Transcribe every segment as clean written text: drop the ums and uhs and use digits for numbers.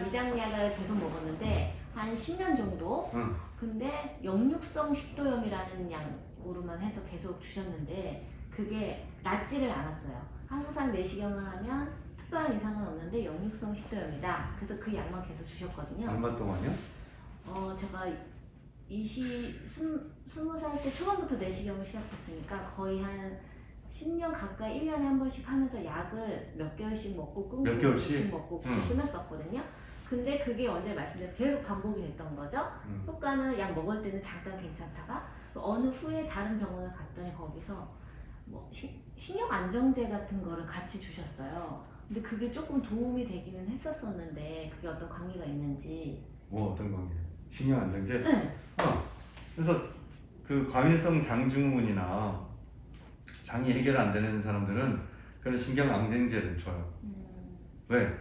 위장약을 계속 먹었는데 한 10년 정도. 응. 근데 역류성 식도염이라는 약으로만 해서 계속 주셨는데 그게 낫지를 않았어요. 항상 내시경을 하면 특별한 이상은 없는데 역류성 식도염이다. 그래서 그 약만 계속 주셨거든요. 얼마 동안요? 제가 20살 때 초반부터 내시경을 시작했으니까 거의 한 10년 가까이 1년에 한 번씩 하면서 약을 몇 개월씩 먹고 끊고 몇 개월씩? 먹고 응. 끝났었거든요. 근데 그게 언제 말씀드린 계속 반복이 됐던 거죠. 효과는 약 먹을 때는 잠깐 괜찮다가 어느 후에 다른 병원을 갔더니 거기서 뭐 신경 안정제 같은 거를 같이 주셨어요. 근데 그게 조금 도움이 되기는 했었었는데 그게 어떤 관계가 있는지. 뭐 어떤 관계? 신경 안정제? 네. 그래서 그 과민성 장증후군이나 장이 해결 안 되는 사람들은 그런 신경 안정제를 줘요. 왜?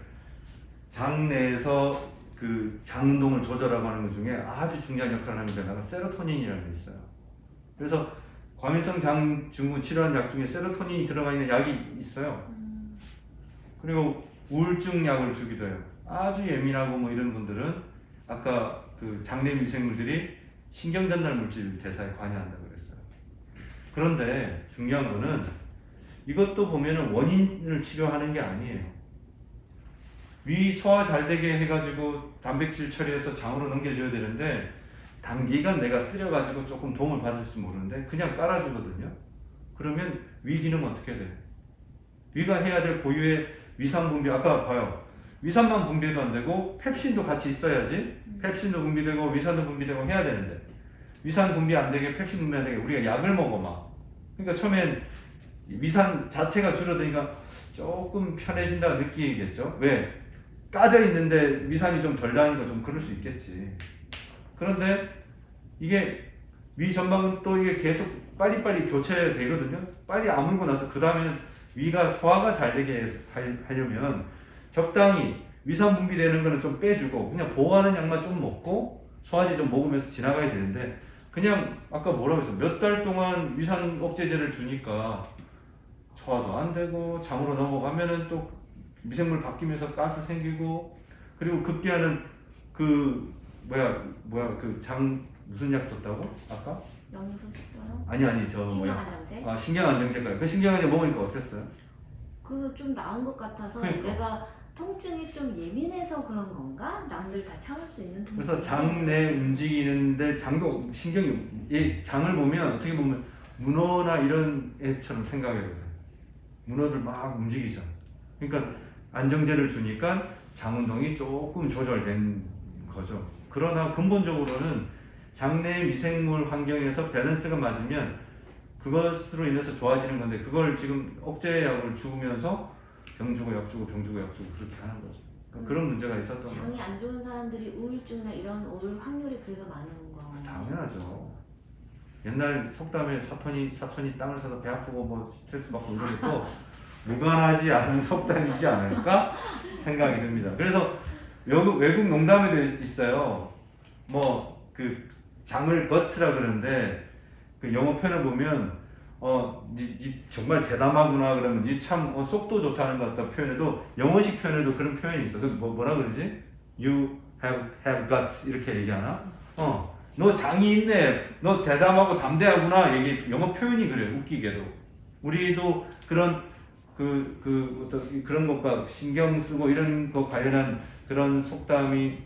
장 내에서 그 장 운동을 조절하고 하는 것 중에 아주 중요한 역할을 하는 데다가 세로토닌이라는 게 있어요. 그래서 과민성 장증후군 치료하는 약 중에 세로토닌이 들어가 있는 약이 있어요. 그리고 우울증 약을 주기도 해요. 아주 예민하고 뭐 이런 분들은 아까 그 장내 미생물들이 신경 전달 물질 대사에 관여한다고 그랬어요. 그런데 중요한 거는 이것도 보면은 원인을 치료하는 게 아니에요. 위 소화 잘 되게 해가지고 단백질 처리해서 장으로 넘겨줘야 되는데 단기간 내가 쓰려가지고 조금 도움을 받을지 모르는데 그냥 깔아주거든요. 그러면 위 기능 어떻게 돼? 위가 해야 될 고유의 위산 분비, 아까 봐요. 위산만 분비도 안 되고 펩신도 같이 있어야지. 펩신도 분비되고 위산도 분비되고 해야 되는데 위산 분비 안 되게 펩신 분비 안 되게 우리가 약을 먹어 막. 그러니까 처음엔 위산 자체가 줄어드니까 조금 편해진다 느끼겠죠. 왜? 까져 있는데 위산이 좀 덜 나니까 좀 그럴 수 있겠지. 그런데 이게 위 전방은 또 이게 계속 빨리빨리 교체되거든요. 빨리 아물고 나서 그 다음에는 위가 소화가 잘 되게 하려면 적당히 위산 분비되는 거는 좀 빼주고 그냥 보호하는 약만 좀 먹고 소화제 좀 먹으면서 지나가야 되는데 그냥 아까 뭐라고 했어? 몇 달 동안 위산 억제제를 주니까 소화도 안 되고 장으로 넘어가면은 또 미생물 바뀌면서 가스 생기고 그리고 급기야는 그 그 장 무슨 약 줬다고? 아까? 역류성 식도염? 아니 저 신경 안정제? 아 신경 안정제가 그 신경 안정제 먹으니까 어땠어요? 그거 좀 나은 것 같아서 그러니까. 내가 통증이 좀 예민해서 그런 건가? 남들 다 참을 수 있는 통증. 그래서 장 내 움직이는데 장도 신경이 이 장을 보면 어떻게 보면 문어나 이런 애처럼 생각해도 돼. 문어들 막 움직이잖아. 그러니까 안정제를 주니까 장 운동이 조금 조절된 거죠. 그러나 근본적으로는 장내 미생물 환경에서 밸런스가 맞으면 그것으로 인해서 좋아지는 건데 그걸 지금 억제약을 주면서 병 주고 약 주고 병 주고 약 주고 그렇게 하는 거죠. 그러니까 그런 문제가 있었던 거예요. 장이 안 좋은 사람들이 우울증이나 이런 올 확률이 그래서 많은 거. 당연하죠. 옛날 속담에 사촌이 땅을 사서 배 아프고 뭐 스트레스 받고 이런 것도 무관하지 않은 속담이지 않을까 생각이 듭니다. 그래서 외국 농담에도 있어요. 뭐 그 장을 거츠라 그러는데 그 영어 표현을 보면 니 정말 대담하구나 그러면 니 참 속도 좋다는 것 같다 표현해도 영어식 표현에도 그런 표현이 있어. 그 뭐라 그러지? You have guts 이렇게 얘기하나? 너 장이 있네. 너 대담하고 담대하구나. 얘기 영어 표현이 그래. 웃기게도. 우리도 그런 어떤 그런 것과 신경 쓰고 이런 것 관련한 그런 속담이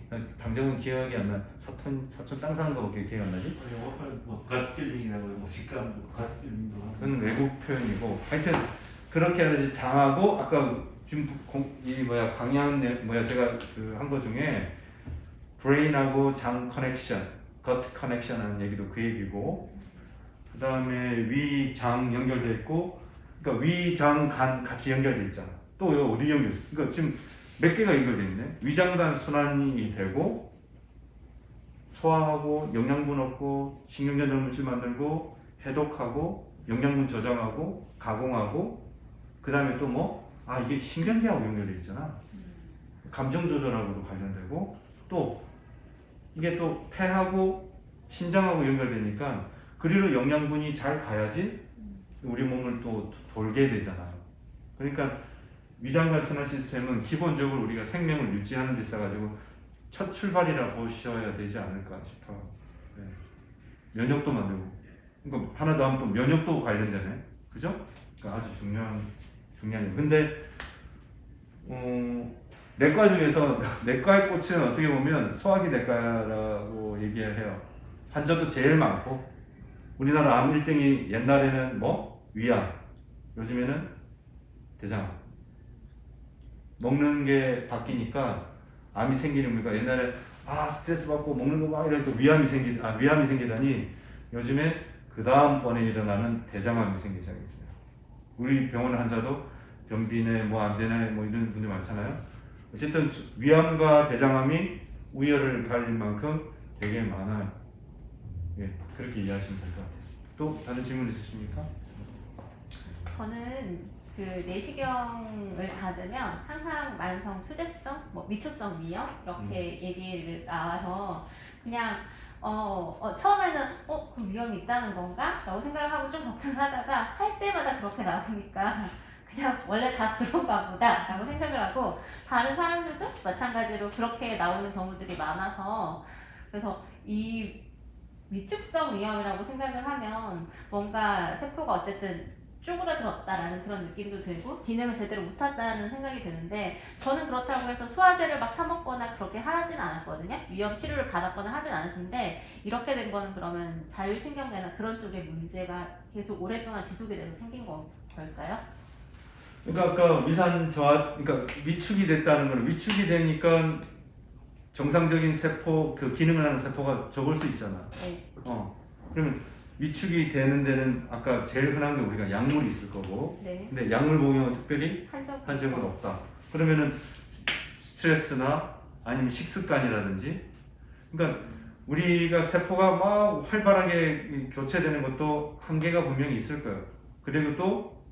당장은 기억이 안 나. 사촌 땅 사는 거밖에 기억 안 나지? 영어판 뭐 갓필링이라고 뭐 직감 갓필링도 하고. 그건 외국 표현이고 하여튼 그렇게 하듯이 장하고 아까 지금 방향 제가 그 한 거 중에 브레인하고 장 커넥션, 겉 커넥션 하는 얘기도 그 얘기고 그 다음에 위, 장 연결돼 있고 그러니까 위, 장, 간 같이 연결돼 있잖아. 또 어디 연결돼 있어? 그러니까 지금 몇 개가 연결돼 있네. 위장관 순환이 되고 소화하고 영양분 얻고 신경전달 물질 만들고 해독하고 영양분 저장하고 가공하고 그 다음에 또 이게 신경계하고 연결돼 있잖아. 감정 조절하고도 관련되고 또 이게 또 폐하고 신장하고 연결되니까 그리로 영양분이 잘 가야지 우리 몸을 또 돌게 되잖아요. 그러니까 위장관 순환 시스템은 기본적으로 우리가 생명을 유지하는 데 있어가지고 첫 출발이라 보셔야 되지 않을까 싶어요. 네. 면역도 만들고, 그러니까 하나 더 하면 또 면역도 관련되네, 그죠? 그러니까 아주 중요한 일. 근데 내과 중에서 내과의 꽃은 어떻게 보면 소화기 내과라고 얘기해요. 환자도 제일 많고, 우리나라 암 1등이 옛날에는 뭐 위암, 요즘에는 대장암. 먹는 게 바뀌니까 암이 생기는 거니까 옛날에 스트레스 받고 먹는 거 막 이러니까 위암이 생기다니 요즘에 그 다음번에 일어나는 대장암이 생기기 시작했어요. 우리 병원 환자도 변비네 뭐 안 되네 뭐 이런 분들 많잖아요. 어쨌든 위암과 대장암이 우열을 가릴 만큼 되게 많아요. 예, 그렇게 이해하시면 될 것 같아요. 또 다른 질문 있으십니까? 저는 그 내시경을 받으면 항상 만성 소재성, 뭐 위축성 위염 이렇게 얘기를 나와서 그냥 처음에는 그 위험이 있다는 건가? 라고 생각하고 좀 걱정하다가 할 때마다 그렇게 나오니까 그냥 원래 다 그런가 보다 라고 생각을 하고 다른 사람들도 마찬가지로 그렇게 나오는 경우들이 많아서 그래서 이 위축성 위험이라고 생각을 하면 뭔가 세포가 어쨌든 쪼그라들었다라는 그런 느낌도 들고 기능을 제대로 못한다는 생각이 드는데 저는 그렇다고 해서 소화제를 막 사먹거나 그렇게 하진 않았거든요. 위험 치료를 받았거나 하진 않았는데 이렇게 된 거는 그러면 자율신경계나 그런 쪽에 문제가 계속 오랫동안 지속이 돼서 생긴 걸까요? 그러니까 아까 위산 저하, 그러니까 위축이 됐다는 거는 위축이 되니까 정상적인 세포, 그 기능을 하는 세포가 적을 수 있잖아. 네. 그러면 위축이 되는 데는 아까 제일 흔한 게 우리가 약물이 있을 거고, 네. 근데 약물 복용은 특별히 한적 한 적은 없다. 그러면은 스트레스나 아니면 식습관이라든지, 그러니까 우리가 세포가 막 활발하게 교체되는 것도 한계가 분명히 있을 거예요. 그리고 또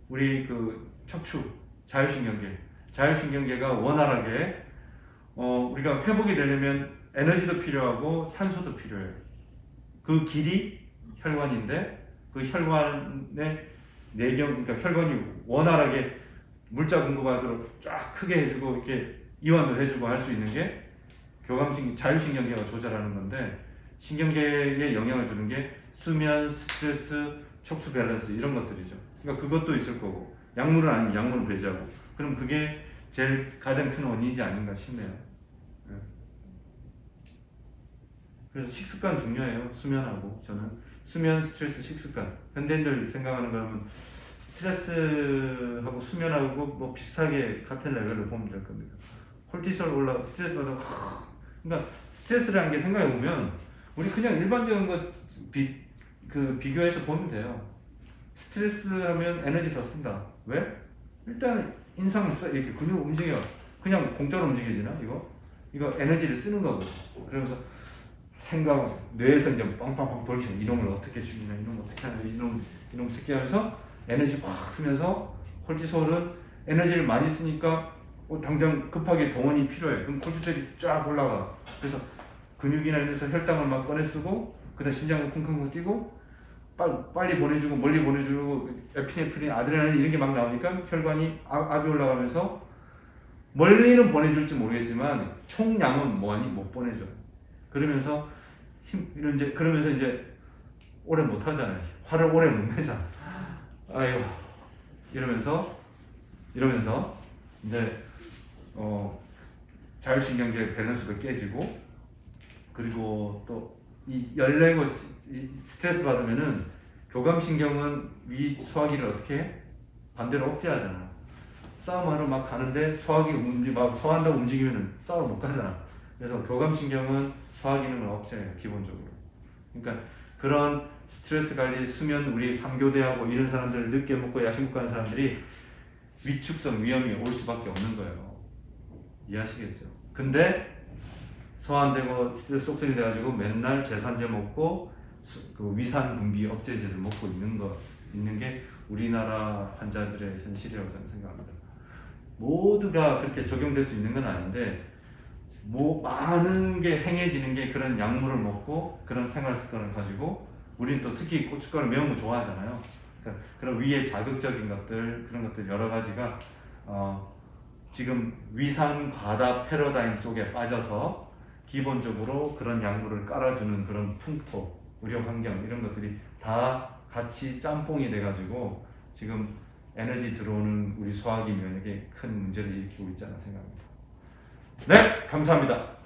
우리 그 척추, 자율신경계가 원활하게 우리가 회복이 되려면 에너지도 필요하고 산소도 필요해요. 그 길이 혈관인데 그 혈관의 그러니까 혈관이 원활하게 물자 공급하도록 쫙 크게 해주고 이렇게 이완도 해주고 할 수 있는 게 자율신경계가 조절하는 건데 신경계에 영향을 주는 게 수면, 스트레스, 척수 밸런스 이런 것들이죠. 그러니까 그것도 있을 거고 약물은 아니면 약물은 배제하고 그럼 그게 제일 가장 큰 원인이지 아닌가 싶네요. 네. 그래서 식습관 중요해요. 수면하고 저는 수면, 스트레스, 식습관. 현대인들 생각하는 거는 스트레스하고 수면하고 뭐 비슷하게 같은 레벨로 보면 될 겁니다. 콜티솔 스트레스 받아. 그러니까 스트레스라는 게 생각해 보면 우리 그냥 일반적인 거 비교해서 보면 돼요. 스트레스 하면 에너지 더 쓴다. 왜? 일단 인상을 써 이렇게 근육 움직여. 그냥 공짜로 움직여지나 이거 에너지를 쓰는 거고. 그러면서 생각, 뇌에서 이제 빵빵빵 돌리죠. 이놈을 어떻게 죽이냐, 이놈 어떻게 하냐, 이놈 새끼 하면서 에너지 확 쓰면서 콜티솔은 에너지를 많이 쓰니까 당장 급하게 동원이 필요해. 그럼 콜티솔이 쫙 올라가. 그래서 근육이나 이런 데서 혈당을 막 꺼내 쓰고, 그 다음에 심장을 쿵쿵쿵 뛰고, 빨리 보내주고, 멀리 보내주고, 에피네프린, 아드레날린 이런 게 막 나오니까 혈관이 압이 올라가면서 멀리는 보내줄지 모르겠지만 총량은 못 보내줘. 그러면서 이제 오래 못 하잖아요. 화를 오래 못 내잖아. 아이고 이러면서 이제 자율신경계 밸런스가 깨지고 그리고 또 이 열내고 스트레스 받으면은 교감신경은 위 소화기를 어떻게 해? 반대로 억제하잖아. 싸움하러 막 가는데 소화기 막 소화한다고 움직이면은 싸우러 못 가잖아. 그래서 교감신경은 소화 기능을 억제해요, 기본적으로. 그러니까 그런 스트레스 관리, 수면, 우리 3교대하고 이런 사람들, 늦게 먹고 야식 먹고 하는 사람들이 위축성 위험이 올 수밖에 없는 거예요. 이해하시겠죠? 근데 소화 안 되고 스트레스 속성이 돼가지고 맨날 제산제 먹고 그 위산 분비 억제제를 먹고 있는 게 우리나라 환자들의 현실이라고 저는 생각합니다. 모두가 그렇게 적용될 수 있는 건 아닌데 많은 게 행해지는 게 그런 약물을 먹고 그런 생활 습관을 가지고 우리는 또 특히 고춧가루 매운 거 좋아하잖아요. 그러니까 그런 위에 자극적인 것들 그런 것들 여러 가지가 지금 위산 과다 패러다임 속에 빠져서 기본적으로 그런 약물을 깔아주는 그런 풍토, 의료 환경 이런 것들이 다 같이 짬뽕이 돼가지고 지금 에너지 들어오는 우리 소화기 면역에 큰 문제를 일으키고 있지 않나 생각합니다. 네, 감사합니다.